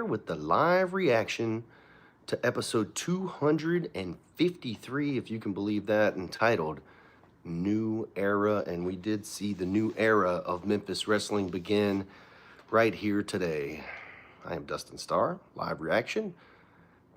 with the live reaction to episode 253, if you can believe that, entitled New Era. And we did see the new era of Memphis Wrestling begin right here today. I am Dustin Starr, live reaction.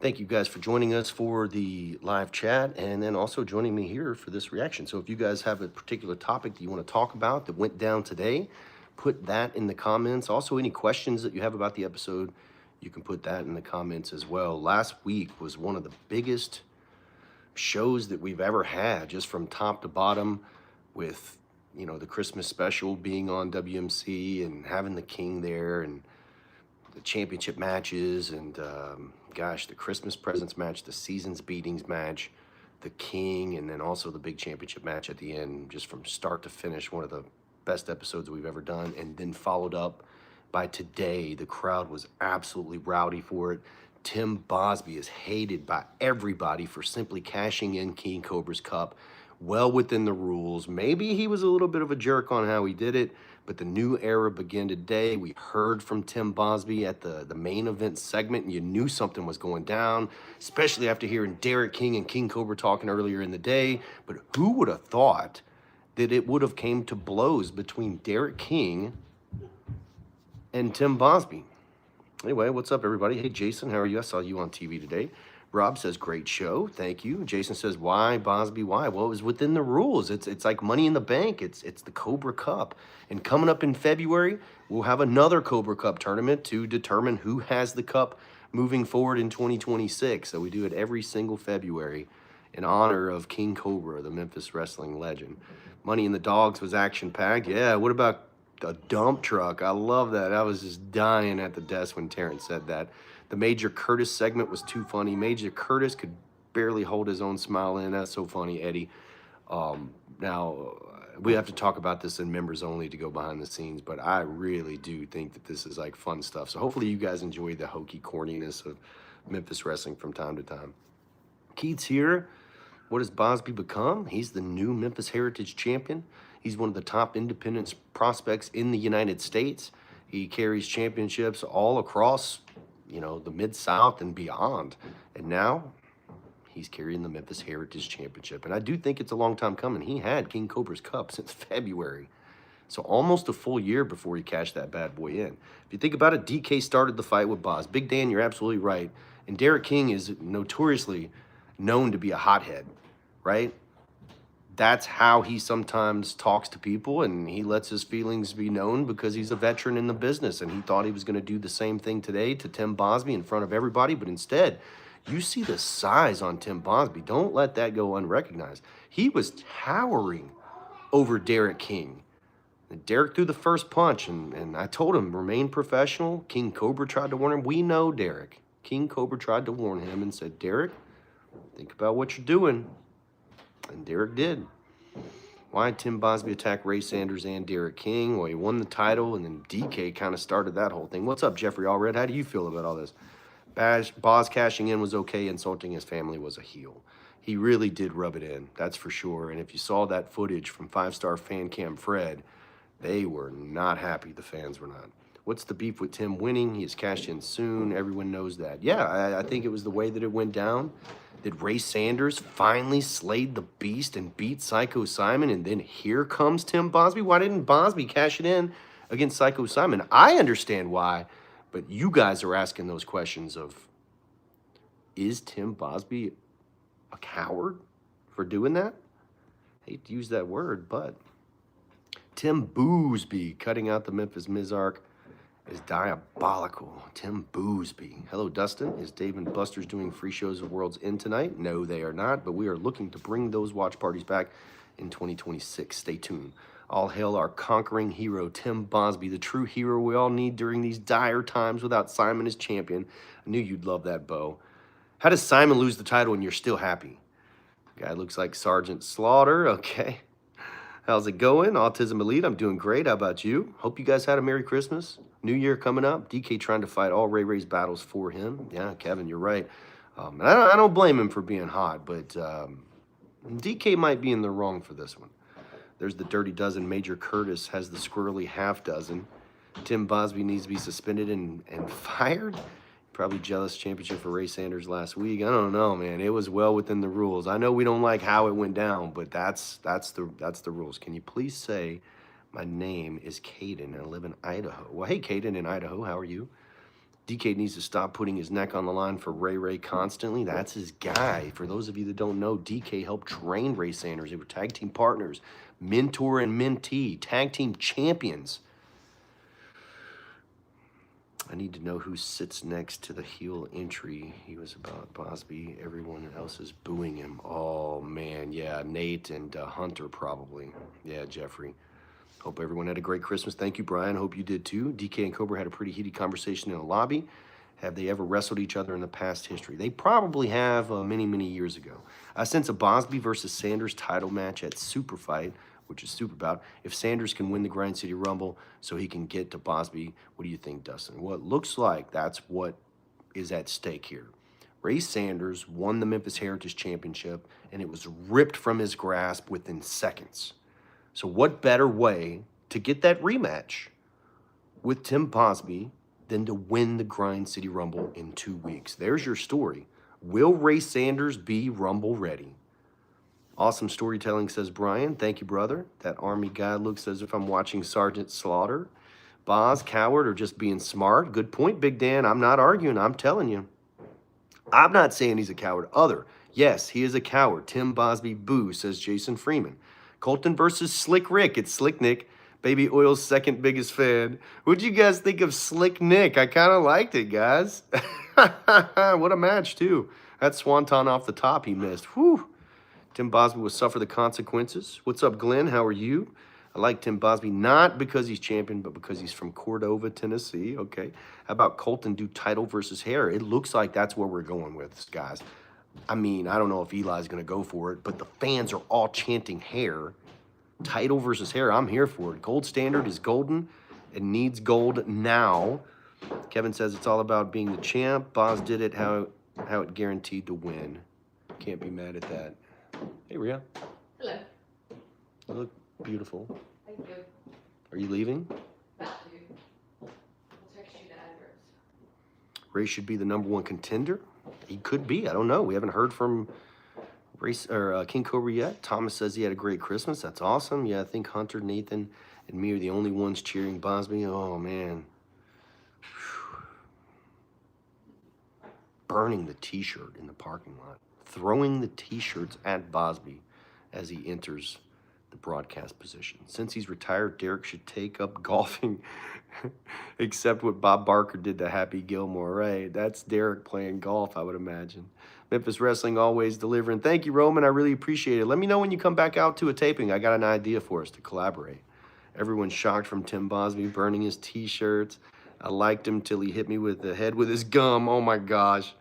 Thank you guys for joining us for the live chat and then also joining me here for this reaction. So if you guys have a particular topic that you want to talk about that went down today, put that in the comments. Also, any questions that you have about the episode, you can put that in the comments as well. Last week was one of the biggest shows that we've ever had, just from top to bottom, with, you know, the Christmas special being on WMC and having the King there and the championship matches and gosh, the Christmas presents match, the season's beatings match, the King, and then also the big championship match at the end, just from start to finish, one of the best episodes we've ever done. And then followed up by today, the crowd was absolutely rowdy for it. Tim Bosby is hated by everybody for simply cashing in King Cobra's cup well within the rules. Maybe he was a little bit of a jerk on how he did it, but the new era began today. We heard from Tim Bosby at the main event segment, and you knew something was going down, especially after hearing Derek King and King Cobra talking earlier in the day. But who would have thought that it would have came to blows between Derek King and Tim Bosby? Anyway, what's up, everybody? Hey, Jason, how are you? I saw you on TV today. Rob says, great show. Thank you. Jason says, why, Bosby, why? Well, it was within the rules. It's like Money in the Bank. It's the Cobra Cup. And coming up in February, we'll have another Cobra Cup tournament to determine who has the cup moving forward in 2026. So we do it every single February in honor of King Cobra, the Memphis wrestling legend. Money in the Dogs was action-packed. Yeah, what about a dump truck? I love that. I was just dying at the desk when Terrence said that. The Major Curtis segment was too funny. Major Curtis could barely hold his own smile in. That's so funny, Eddie. Now, we have to talk about this in members only to go behind the scenes, but I really do think that this is like fun stuff. So hopefully you guys enjoy the hokey corniness of Memphis wrestling from time to time. Keith's here. What has Bosby become? He's the new Memphis Heritage Champion. He's one of the top independent prospects in the United States. He carries championships all across, you know, the Mid-South and beyond. And now he's carrying the Memphis Heritage Championship. And I do think it's a long time coming. He had King Cobra's cup since February. So almost a full year before he cashed that bad boy in. If you think about it, DK started the fight with Bos. Big Dan, you're absolutely right. And Derek King is notoriously known to be a hothead, right? That's how he sometimes talks to people, and he lets his feelings be known because he's a veteran in the business. And he thought he was going to do the same thing today to Tim Bosby in front of everybody, but instead, you see the size on Tim Bosby. Don't let that go unrecognized. He was towering over Derek King. And Derek threw the first punch, and I told him, remain professional. King Cobra tried to warn him. We know Derek. King Cobra tried to warn him and said, Derek, think about what you're doing. And Derek did. Why did Tim Bosby attack Ray Sanders and Derek King? Well, he won the title, and then DK kind of started that whole thing. What's up, Jeffrey Allred? How do you feel about all this? Boz cashing in was okay. Insulting his family was a heel. He really did rub it in, that's for sure. And if you saw that footage from 5-Star Fan Cam Fred, they were not happy. The fans were not. What's the beef with Tim winning? He is cashed in soon. Everyone knows that. Yeah, I think it was the way that it went down. Did Ray Sanders finally slayed the beast and beat Psycho Simon, and then here comes Tim Bosby? Why didn't Bosby cash it in against Psycho Simon? I understand why, but you guys are asking those questions of, is Tim Bosby a coward for doing that? I hate to use that word, but Tim Boosby cutting out the Memphis Mizark is diabolical. Tim Boosby. Hello, Dustin. Is Dave and Buster's doing free shows of World's End tonight? No, they are not, but we are looking to bring those watch parties back in 2026. Stay tuned. All hail our conquering hero, Tim Bosby, the true hero we all need during these dire times without Simon as champion. I knew you'd love that, Bo. How does Simon lose the title and you're still happy? Guy looks like Sergeant Slaughter. Okay. How's it going? Autism Elite, I'm doing great. How about you? Hope you guys had a Merry Christmas. New Year coming up. DK trying to fight all Ray Ray's battles for him. Yeah, Kevin, you're right. And I don't blame him for being hot, but DK might be in the wrong for this one. There's the Dirty Dozen. Major Curtis has the squirrely half dozen. Tim Bosby needs to be suspended and fired. Probably jealous championship for Ray Sanders last week. I don't know, man. It was well within the rules. I know we don't like how it went down, but that's the rules. Can you please say my name is Caden and I live in Idaho? Well, hey, Caden in Idaho, how are you? DK needs to stop putting his neck on the line for Ray constantly. That's his guy. For those of you that don't know, DK helped train Ray Sanders. They were tag team partners, mentor and mentee, tag team champions. I need to know who sits next to the heel entry. He was about Bosby. Everyone else is booing him. Oh, man. Yeah, Nate and Hunter probably. Yeah, Jeffrey. Hope everyone had a great Christmas. Thank you, Brian. Hope you did too. DK and Cobra had a pretty heated conversation in the lobby. Have they ever wrestled each other in the past history? They probably have many years ago. I sense a Bosby versus Sanders title match at Super Fight, which is super bout. If Sanders can win the Grind City Rumble so he can get to Bosby, what do you think, Dustin? Well, it looks like that's what is at stake here. Ray Sanders won the Memphis Heritage Championship, and it was ripped from his grasp within seconds. So what better way to get that rematch with Tim Bosby than to win the Grind City Rumble in 2 weeks? There's your story. Will Ray Sanders be Rumble ready? Awesome storytelling, says Brian. Thank you, brother. That Army guy looks as if I'm watching Sergeant Slaughter. Boz, coward, or just being smart? Good point, Big Dan. I'm not arguing. I'm telling you. I'm not saying he's a coward. Yes, he is a coward. Tim Bosby, boo, says Jason Freeman. Colton versus Slick Rick. It's Slick Nick, Baby Oil's second biggest fan. What'd you guys think of Slick Nick? I kind of liked it, guys. What a match, too. That swanton off the top he missed. Whew. Tim Bosby will suffer the consequences. What's up, Glenn? How are you? I like Tim Bosby, not because he's champion, but because he's from Cordova, Tennessee. Okay. How about Colton do title versus hair? It looks like that's where we're going with this, guys. I mean, I don't know if Eli's going to go for it, but the fans are all chanting hair. Title versus hair, I'm here for it. Gold standard is golden. It needs gold now. Kevin says it's all about being the champ. Boz did it how it guaranteed to win. Can't be mad at that. Hey, Rhea. Hello. You look beautiful. Thank you. Are you leaving? About to. I'll text you the address. Ray should be the #1 contender. He could be. I don't know. We haven't heard from King Cobra yet. Thomas says he had a great Christmas. That's awesome. Yeah, I think Hunter, Nathan, and me are the only ones cheering Bosby. Oh, man. Whew. Burning the T-shirt in the parking lot. Throwing the T-shirts at Bosby as he enters the broadcast position. Since he's retired, Derek should take up golfing, except what Bob Barker did to Happy Gilmore, right? That's Derek playing golf, I would imagine. Memphis Wrestling always delivering. Thank you, Roman. I really appreciate it. Let me know when you come back out to a taping. I got an idea for us to collaborate. Everyone's shocked from Tim Bosby burning his T-shirts. I liked him till he hit me with the head with his gum. Oh, my gosh.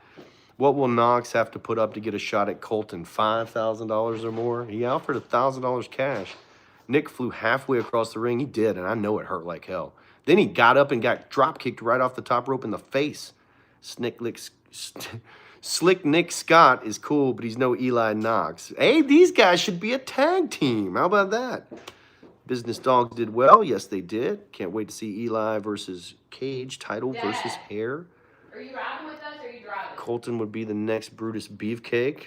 What will Knox have to put up to get a shot at Colton? $5,000 or more? He offered $1,000 cash. Nick flew halfway across the ring. He did, and I know it hurt like hell. Then he got up and got drop-kicked right off the top rope in the face. Slick Nick Scott is cool, but he's no Eli Knox. Hey, these guys should be a tag team. How about that? Business Dogs did well. Yes, they did. Can't wait to see Eli versus Cage. Title versus hair. Are you riding with us or are you driving? Colton would be the next Brutus Beefcake.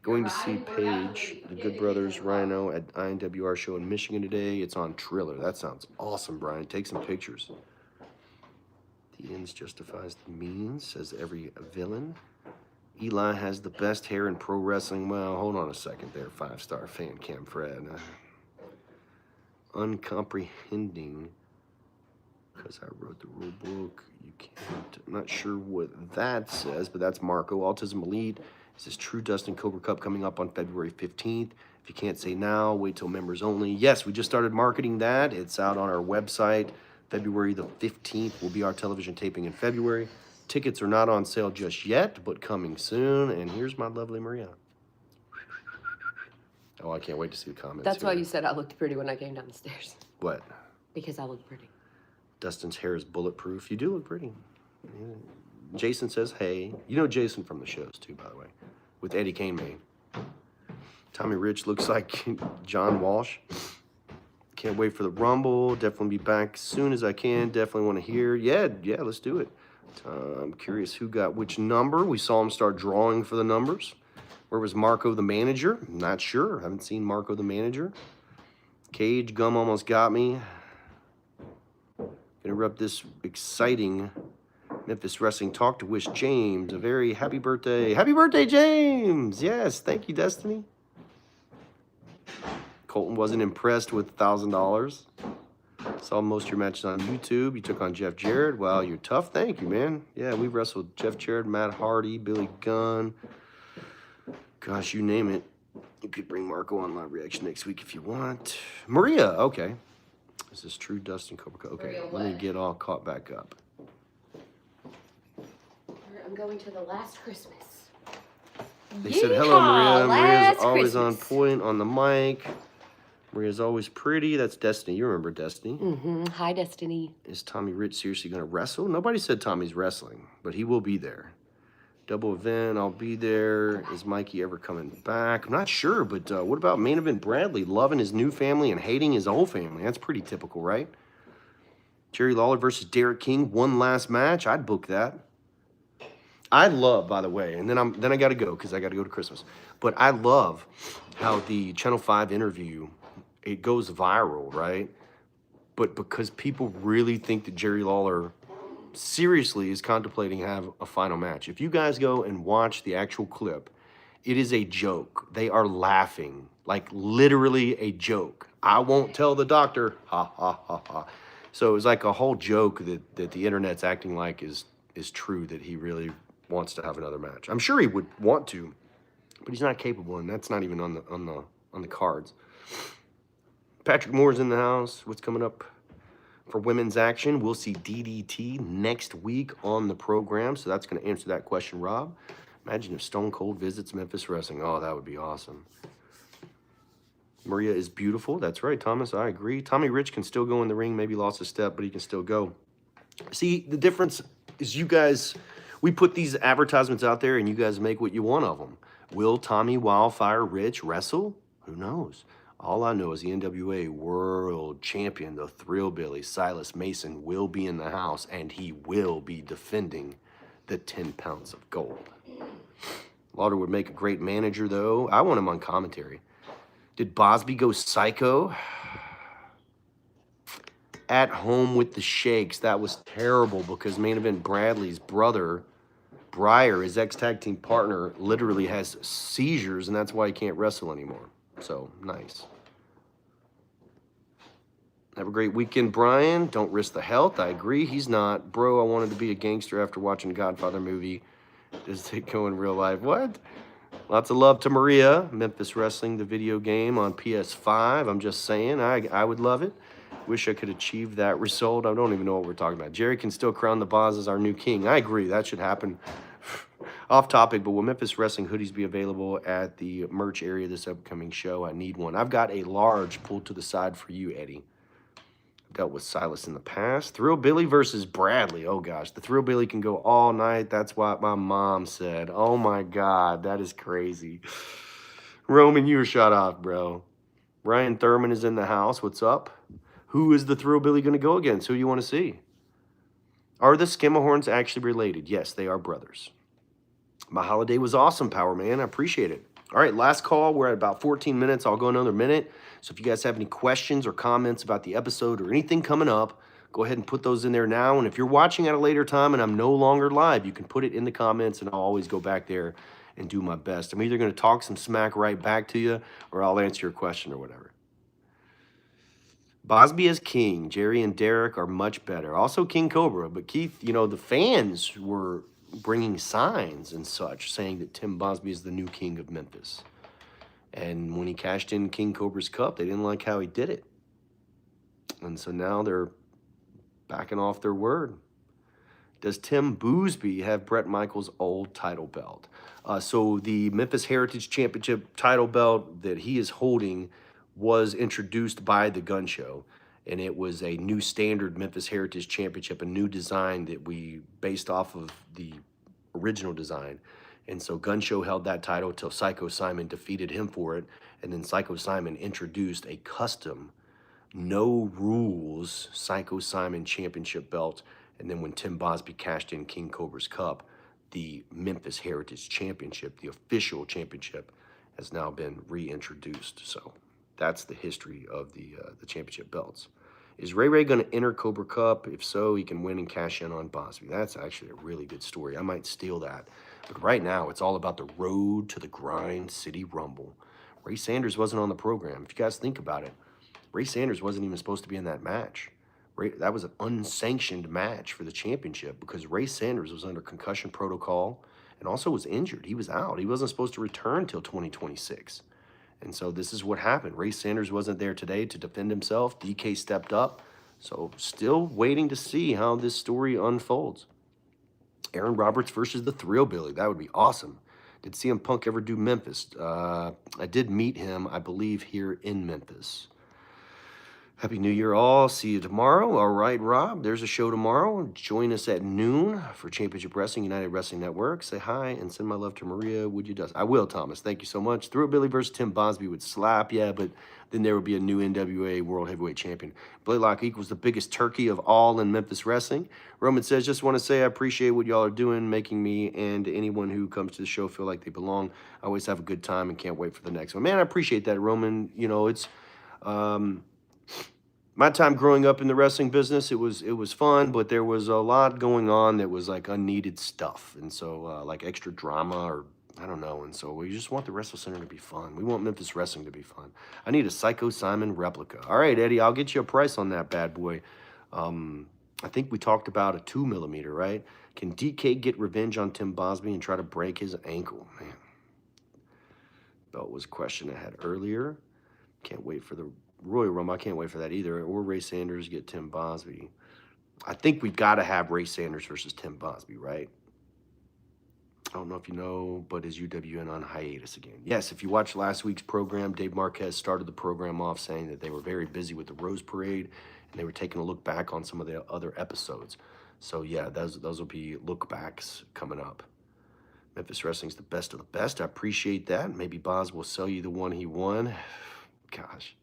Going to see Paige, the Good Brothers Rhino at INWR show in Michigan today. It's on Triller. That sounds awesome, Brian. Take some pictures. The ends justifies the means, says every villain. Eli has the best hair in pro wrestling. Well, hold on a second there, 5-star fan Cam Fred. Uncomprehending, because I wrote the rule book. You can't. I'm not sure what that says, but that's Marco. Autism Elite. This is True Dustin Cobra Cup coming up on February 15th. If you can't say now, wait till members only. Yes, we just started marketing that. It's out on our website. February the 15th will be our television taping in February. Tickets are not on sale just yet, but coming soon. And here's my lovely Maria. Oh, I can't wait to see the comments. That's why you said I looked pretty when I came down the stairs. What? Because I look pretty. Dustin's hair is bulletproof. You do look pretty. Yeah. Jason says, hey. You know Jason from the shows, too, by the way. With Eddie Kane May. Tommy Rich looks like John Walsh. Can't wait for the Rumble. Definitely be back as soon as I can. Definitely want to hear. Yeah, let's do it. I'm curious who got which number. We saw him start drawing for the numbers. Where was Marco the manager? Not sure. Haven't seen Marco the manager. Cage Gum almost got me. Interrupt this exciting Memphis Wrestling talk to wish James a very happy birthday. Happy birthday, James! Yes, thank you, Destiny. Colton wasn't impressed with $1,000. Saw most of your matches on YouTube. You took on Jeff Jarrett. Wow, you're tough. Thank you, man. Yeah, we've wrestled Jeff Jarrett, Matt Hardy, Billy Gunn. Gosh, you name it. You could bring Marco on live reaction next week if you want. Maria, okay. Is this true, Dustin Cobra? Okay, Maria let me what? get all caught back up. I'm going to the last Christmas. They said, hello, Maria. Maria's Last always on Christmas. point on the mic. Maria's always pretty. That's Destiny. You remember Destiny. Hi, Destiny. Is Tommy Rich seriously going to wrestle? Nobody said Tommy's wrestling, but he will be there. Double event, I'll be there. Is Mikey ever coming back? I'm not sure, but what about main event Bradley? Loving his new family and hating his old family. That's pretty typical, right? Jerry Lawler versus Derek King. One last match. I'd book that. I love, by the way, and then I got to go because I got to go to Christmas. But I love how the Channel 5 interview, it goes viral, right? But because people really think that Jerry Lawler seriously is contemplating have a final match. If you guys go and watch the actual clip, it is a joke. They are laughing, like literally a joke. I won't tell the doctor, ha, ha, ha, ha. So it was like a whole joke that the internet's acting like is true, that he really wants to have another match. I'm sure he would want to, but he's not capable, and that's not even on the cards. Patrick Moore's in the house. What's coming up for women's action? We'll see DDT next week on the program, so that's going to answer that question, Rob. Imagine if Stone Cold visits Memphis Wrestling. Oh, that would be awesome. Maria is beautiful. That's right, Thomas. I agree. Tommy Rich can still go in the ring. Maybe lost a step, but he can still go. See, the difference is you guys, we put these advertisements out there, and you guys make what you want of them. Will Tommy Wildfire Rich wrestle? Who knows? All I know is the NWA World Champion, the Thrillbilly, Silas Mason, will be in the house, and he will be defending the 10 pounds of gold. Lauder would make a great manager, though. I want him on commentary. Did Bosby go psycho? At home with the Shakes. That was terrible because main event Bradley's brother, Breyer, his ex-tag team partner, literally has seizures, and that's why he can't wrestle anymore. So, nice. Have a great weekend, Brian. Don't risk the health. I agree. He's not. Bro, I wanted to be a gangster after watching Godfather movie. Does it go in real life? What? Lots of love to Maria. Memphis Wrestling, the video game on PS5. I'm just saying. I would love it. Wish I could achieve that result. I don't even know what we're talking about. Jerry can still crown the boss as our new king. I agree. That should happen. Off topic, but will Memphis Wrestling hoodies be available at the merch area this upcoming show? I need one. I've got a large pulled to the side for you, Eddie. Dealt with Silas in the past. Thrillbilly versus Bradley. Oh, gosh. The Thrillbilly can go all night. That's what my mom said. Oh, my God. That is crazy. Roman, you were shut off, bro. Ryan Thurman is in the house. What's up? Who is the Thrillbilly going to go against? Who do you want to see? Are the Skimmerhorns actually related? Yes, they are brothers. My holiday was awesome, Power Man. I appreciate it. All right, last call. We're at about 14 minutes. I'll go another minute. So if you guys have any questions or comments about the episode or anything coming up, go ahead and put those in there now. And if you're watching at a later time and I'm no longer live, you can put it in the comments and I'll always go back there and do my best. I'm either going to talk some smack right back to you or I'll answer your question or whatever. Bosby is king. Jerry and Derek are much better. Also King Cobra. But Keith, you know, the fans were bringing signs and such saying that Tim Bosby is the new king of Memphis. And when he cashed in King Cobra's cup, they didn't like how he did it. And so now they're backing off their word. Does Tim Boosby have Bret Michaels' old title belt? So the Memphis Heritage Championship title belt that he is holding was introduced by the Gun Show. And it was a new standard Memphis Heritage Championship, a new design that we based off of the original design. And so Gun Show held that title till Psycho Simon defeated him for it. And then Psycho Simon introduced a custom, no rules Psycho Simon championship belt And then when Tim Bosby cashed in King Cobra's Cup, the Memphis Heritage Championship, the official championship, has now been reintroduced. So that's the history of the championship belts. Is Ray Ray going to enter Cobra Cup? If so, he can win and cash in on Bosby. That's actually a really good story. I might steal that. But right now, it's all about the road to the Grind City Rumble. Ray Sanders wasn't on the program. If you guys think about it, Ray Sanders wasn't even supposed to be in that match. That was an unsanctioned match for the championship because Ray Sanders was under concussion protocol and also was injured. He was out. He wasn't supposed to return until 2026. And so this is what happened. Ray Sanders wasn't there today to defend himself. DK stepped up. So still waiting to see how this story unfolds. Aaron Roberts versus the Thrill Billy. That would be awesome. Did CM Punk ever do Memphis? I did meet him, I believe, here in Memphis. Happy New Year all. See you tomorrow. All right, Rob, there's a show tomorrow. Join us at noon for Championship Wrestling, United Wrestling Network. Say hi and send my love to Maria. Would you, Dustin? I will, Thomas. Thank you so much. Thrill Billy versus Tim Bosby would slap, yeah, but then there would be a new NWA World Heavyweight Champion. Blaylock equals the biggest turkey of all in Memphis Wrestling. Roman says, just want to say I appreciate what y'all are doing, making me and anyone who comes to the show feel like they belong. I always have a good time and can't wait for the next one. Man, I appreciate that, Roman. You know, it's... my time growing up in the wrestling business, it was fun, but there was a lot going on that was like unneeded stuff. And so like extra drama or I don't know. And so we just want the WrestleCenter to be fun. We want Memphis Wrestling to be fun. I need a Psycho Simon replica. All right, Eddie, I'll get you a price on that bad boy. I think we talked about a 2mm, right? Can DK get revenge on Tim Bosby and try to break his ankle? Man. Belt was a question I had earlier. Can't wait for the Royal Rumble. I can't wait for that either. Or Ray Sanders get Tim Bosby. I think we've got to have Ray Sanders versus Tim Bosby, right? I don't know if you know, but is UWN on hiatus again? Yes, if you watched last week's program, Dave Marquez started the program off saying that they were very busy with the Rose Parade, and they were taking a look back on some of the other episodes. So yeah, those will be look backs coming up. Memphis Wrestling's the best of the best. I appreciate that. Maybe Boz will sell you the one he won. Gosh.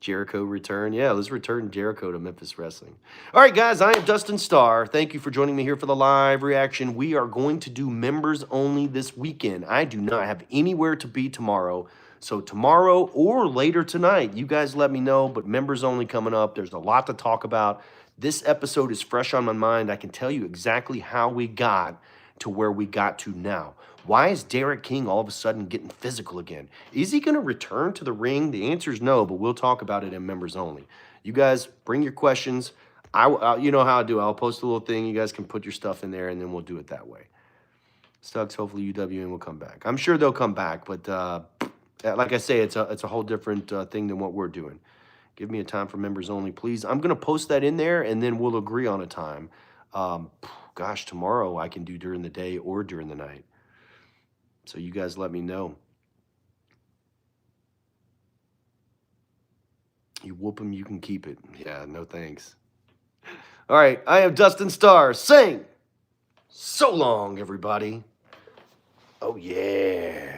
Jericho return. Yeah, let's return Jericho to Memphis Wrestling. All right, guys, I am Dustin Starr. Thank you for joining me here for the live reaction. We are going to do members only this weekend. I do not have anywhere to be tomorrow. So tomorrow or later tonight, you guys let me know, but members only coming up. There's a lot to talk about. This episode is fresh on my mind. I can tell you exactly how we got to where we got to now. Why is Derek King all of a sudden getting physical again? Is he going to return to the ring? The answer is no, but we'll talk about it in members only. You guys bring your questions. You know how I do. I'll post a little thing. You guys can put your stuff in there, and then we'll do it that way. Stuggs, hopefully UWN will come back. I'm sure they'll come back, but like I say, it's a whole different thing than what we're doing. Give me a time for members only, please. I'm going to post that in there, and then we'll agree on a time. Gosh, tomorrow I can do during the day or during the night. So you guys let me know. You whoop them, you can keep it. Yeah, no thanks. All right, I am Dustin Starr. Sing! So long, everybody. Oh, yeah.